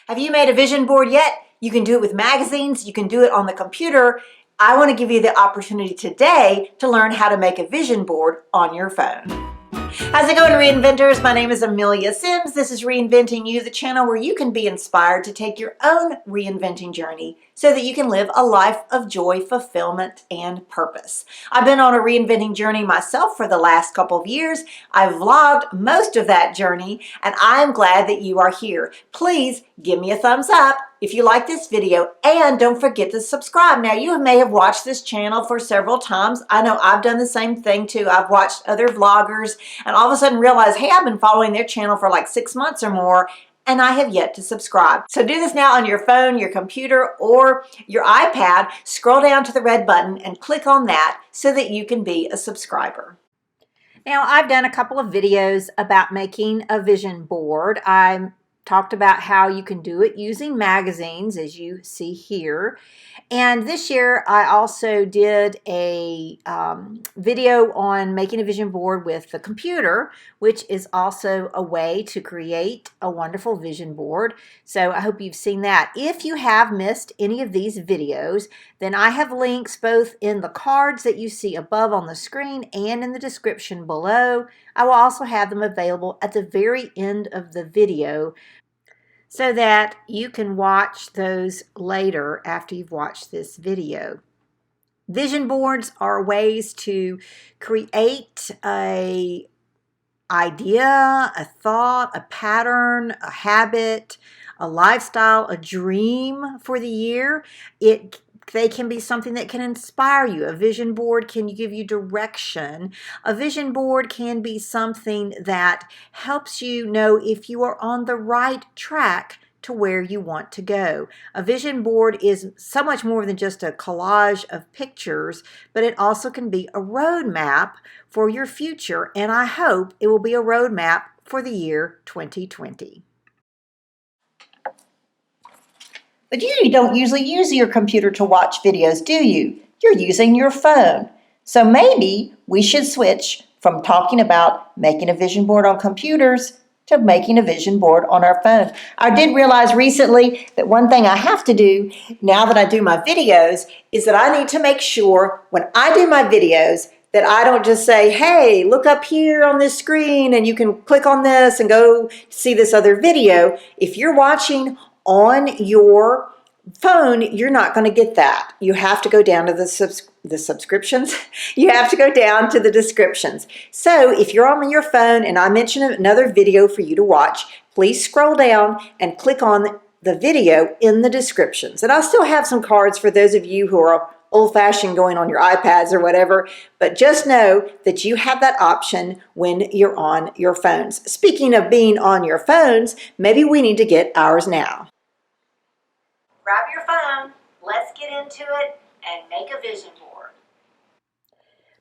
Have you made a vision board yet? You can do it with magazines. You can do it on the computer. I want to give you the opportunity today to learn how to make a vision board on your phone. How's it going, Reinventors? My name is Amelia Sims. This is Reinventing You, the channel where you can be inspired to take your own reinventing journey so that you can live a life of joy, fulfillment, and purpose. I've been on a reinventing journey myself for the last couple of years. I've vlogged most of that journey, and I'm glad that you are here. Please give me a thumbs up if you like this video, and don't forget to subscribe. Now, you may have watched this channel for several times. I know I've done the same thing too. I've watched other vloggers and all of a sudden realized, hey, I've been following their channel for like 6 months or more, and I have yet to subscribe. So do this now on your phone, your computer, or your iPad. Scroll down to the red button and click on that so that you can be a subscriber. Now, I've done a couple of videos about making a vision board. I talked about how you can do it using magazines, as you see here. And this year, I also did a video on making a vision board with the computer, which is also a way to create a wonderful vision board. So I hope you've seen that. If you have missed any of these videos, then I have links both in the cards that you see above on the screen and in the description below. I will also have them available at the very end of the video, so that you can watch those later after you've watched this video. Vision boards are ways to create an idea, a thought, a pattern, a habit, a lifestyle, a dream for the year. They can be something that can inspire you. A vision board can give you direction. A vision board can be something that helps you know if you are on the right track to where you want to go. A vision board is so much more than just a collage of pictures, but it also can be a roadmap for your future, and I hope it will be a roadmap for the year 2020. But you don't usually use your computer to watch videos, do you? You're using your phone. So maybe we should switch from talking about making a vision board on computers to making a vision board on our phone. I did realize recently that one thing I have to do now that I do my videos is that I need to make sure when I do my videos that I don't just say, hey, look up here on this screen and you can click on this and go see this other video. If you're watching on your phone, you're not going to get that. You have to go down to the subscriptions. You have to go down to the descriptions. So if you're on your phone and I mention another video for you to watch, please scroll down and click on the video in the descriptions. And I'll still have some cards for those of you who are old-fashioned going on your iPads or whatever, but just know that you have that option when you're on your phones. Speaking of being on your phones, maybe we need to get ours now. Grab your phone, let's get into it and make a vision board.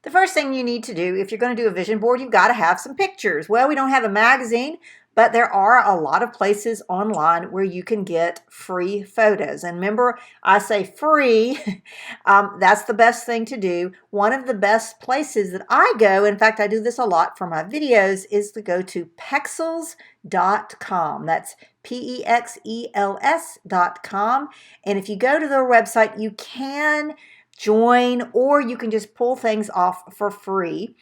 The first thing you need to do if you're going to do a vision board, you've got to have some pictures. Well, we don't have a magazine, but there are a lot of places online where you can get free photos. And remember, I say free, that's the best thing to do. One of the best places that I go, in fact, I do this a lot for my videos, is to go to Pexels.com. That's Pexels.com. And if you go to their website, you can join or you can just pull things off for free.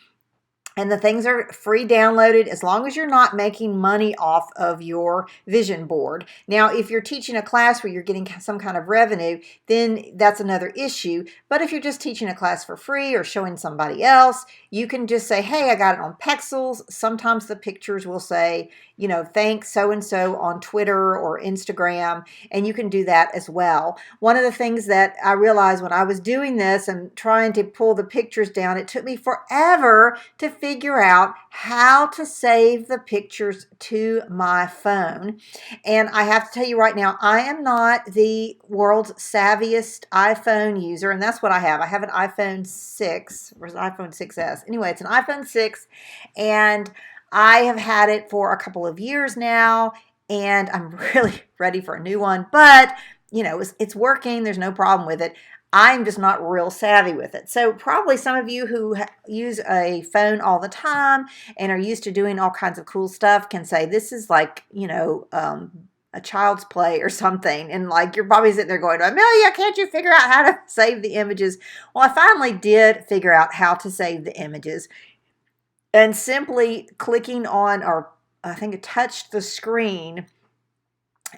And the things are free downloaded as long as you're not making money off of your vision board. Now, if you're teaching a class where you're getting some kind of revenue, then that's another issue. But if you're just teaching a class for free or showing somebody else, you can just say, hey, I got it on Pexels. Sometimes the pictures will say, you know, thanks so-and-so on Twitter or Instagram, and you can do that as well. One of the things that I realized when I was doing this and trying to pull the pictures down, it took me forever to figure out how to save the pictures to my phone. And I have to tell you right now, I am not the world's savviest iPhone user, and that's what I have. I have an iPhone 6, or an iPhone 6S. Anyway, it's an iPhone 6, and I have had it for a couple of years now, and I'm really ready for a new one. But, you know, it's working. There's no problem with it. I'm just not real savvy with it. So probably some of you who use a phone all the time and are used to doing all kinds of cool stuff can say this is like, you know, a child's play or something, and like you're probably sitting there going, Amelia, can't you figure out how to save the images? Well, I finally did figure out how to save the images, and simply clicking on, or I think it touched the screen,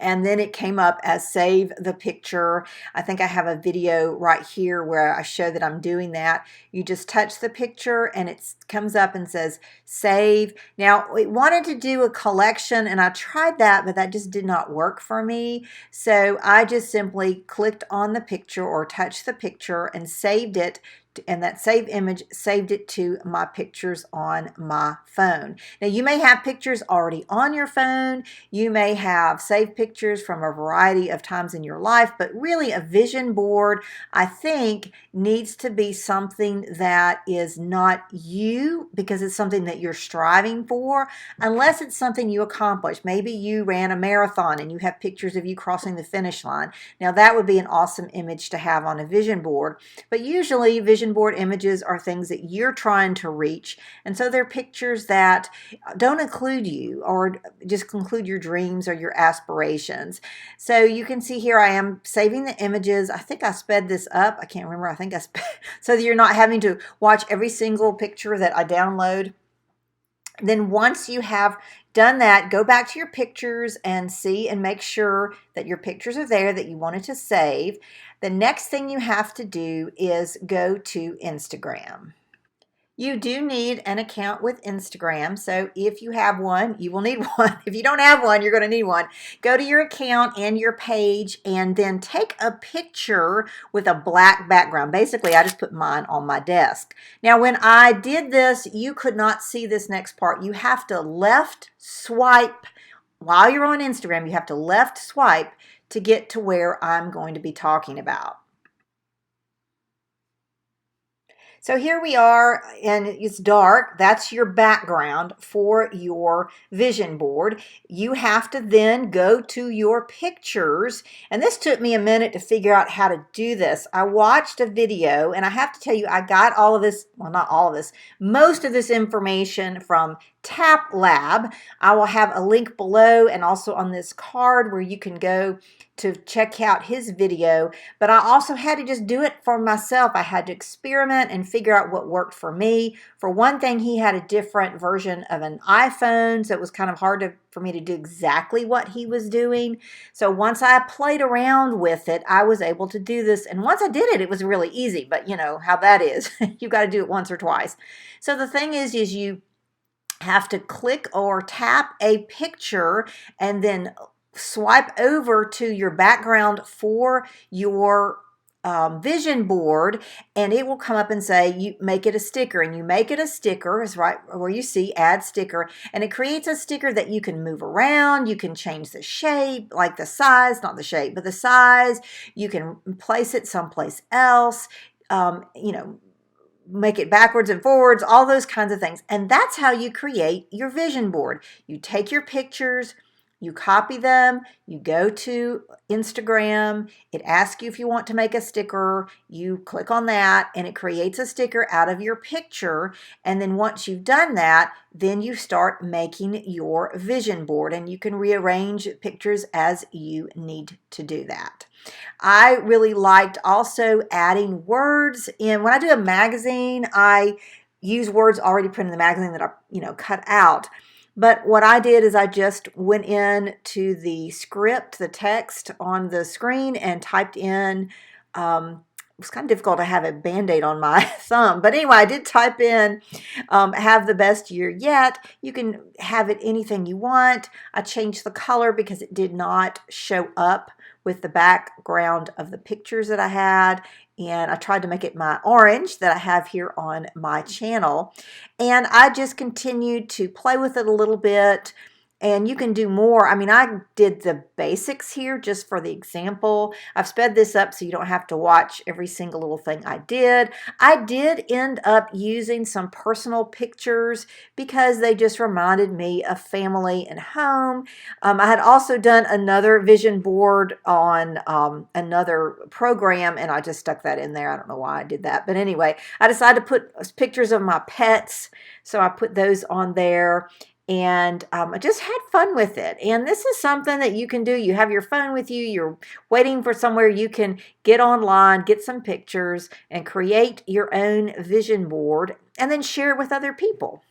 and then it came up as save the picture. I think I have a video right here where I show that I'm doing that. You just touch the picture and it comes up and says save. Now, it wanted to do a collection and I tried that, but that just did not work for me. So I just simply clicked on the picture or touched the picture and saved it, and that save image saved it to my pictures on my phone. Now, you may have pictures already on your phone. You may have saved pictures from a variety of times in your life, but really a vision board, I think, needs to be something that is not you, because it's something that you're striving for, unless it's something you accomplished. Maybe you ran a marathon and you have pictures of you crossing the finish line. Now, that would be an awesome image to have on a vision board, but usually vision board images are things that you're trying to reach, and so they're pictures that don't include you or just include your dreams or your aspirations. So you can see here I am saving the images. I think I sped this up. I can't remember. I think I sped so that you're not having to watch every single picture that I download. Then once you have done that, go back to your pictures and see and make sure that your pictures are there that you wanted to save. The next thing you have to do is go to Instagram. You do need an account with Instagram, so if you have one, you will need one. If you don't have one, you're going to need one. Go to your account and your page and then take a picture with a black background. Basically, I just put mine on my desk. Now, when I did this, you could not see this next part. You have to left swipe. While you're on Instagram, you have to left swipe to get to where I'm going to be talking about. So here we are, and it's dark. That's your background for your vision board. You have to then go to your pictures, and this took me a minute to figure out how to do this. I watched a video, and I have to tell you, I got all of this, well, not all of this, most of this information from Tap Lab. I will have a link below and also on this card where you can go to check out his video, but I also had to just do it for myself. I had to experiment and figure out what worked for me. For one thing, he had a different version of an iPhone, so it was kind of hard for me to do exactly what he was doing. So once I played around with it, I was able to do this, and once I did it, it was really easy, but you know how that is. You got to do it once or twice. So the thing is you have to click or tap a picture and then swipe over to your background for your vision board, and it will come up and say you make it a sticker, and you make it a sticker is right where you see add sticker, and it creates a sticker that you can move around. You can change the shape, like the size, not the shape, but the size. You can place it someplace else, you know, make it backwards and forwards, all those kinds of things. And that's how you create your vision board. You take your pictures, you copy them, you go to Instagram, it asks you if you want to make a sticker, you click on that, and it creates a sticker out of your picture. And then once you've done that, then you start making your vision board, and you can rearrange pictures as you need to do that. I really liked also adding words in. When I do a magazine, I use words already printed in the magazine that I, cut out. But what I did is I just went in to the script, the text on the screen, and typed in, it was kind of difficult to have a Band-Aid on my thumb. But anyway, I did type in, have the best year yet. You can have it anything you want. I changed the color because it did not show up with the background of the pictures that I had. And I tried to make it my orange that I have here on my channel. And I just continued to play with it a little bit. And you can do more. I mean, I did the basics here just for the example. I've sped this up so you don't have to watch every single little thing I did. I did end up using some personal pictures because they just reminded me of family and home. I had also done another vision board on another program, and I just stuck that in there. I don't know why I did that. But anyway, I decided to put pictures of my pets, so I put those on there. and I just had fun with it. And this is something that you can do. You have your phone with you, you're waiting for somewhere you can get online, get some pictures, and create your own vision board, and then share it with other people.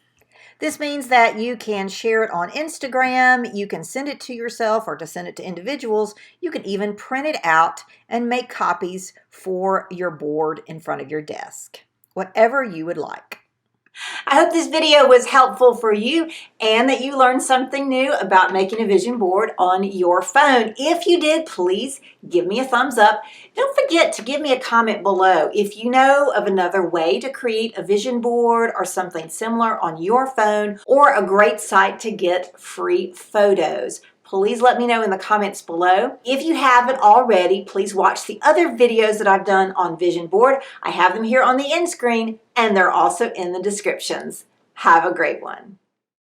This means that you can share it on Instagram, you can send it to yourself or to send it to individuals. You can even print it out and make copies for your board in front of your desk. Whatever you would like. I hope this video was helpful for you and that you learned something new about making a vision board on your phone. If you did, please give me a thumbs up. Don't forget to give me a comment below if you know of another way to create a vision board or something similar on your phone, or a great site to get free photos. Please let me know in the comments below. If you haven't already, please watch the other videos that I've done on Vision Board. I have them here on the end screen, and they're also in the descriptions. Have a great one.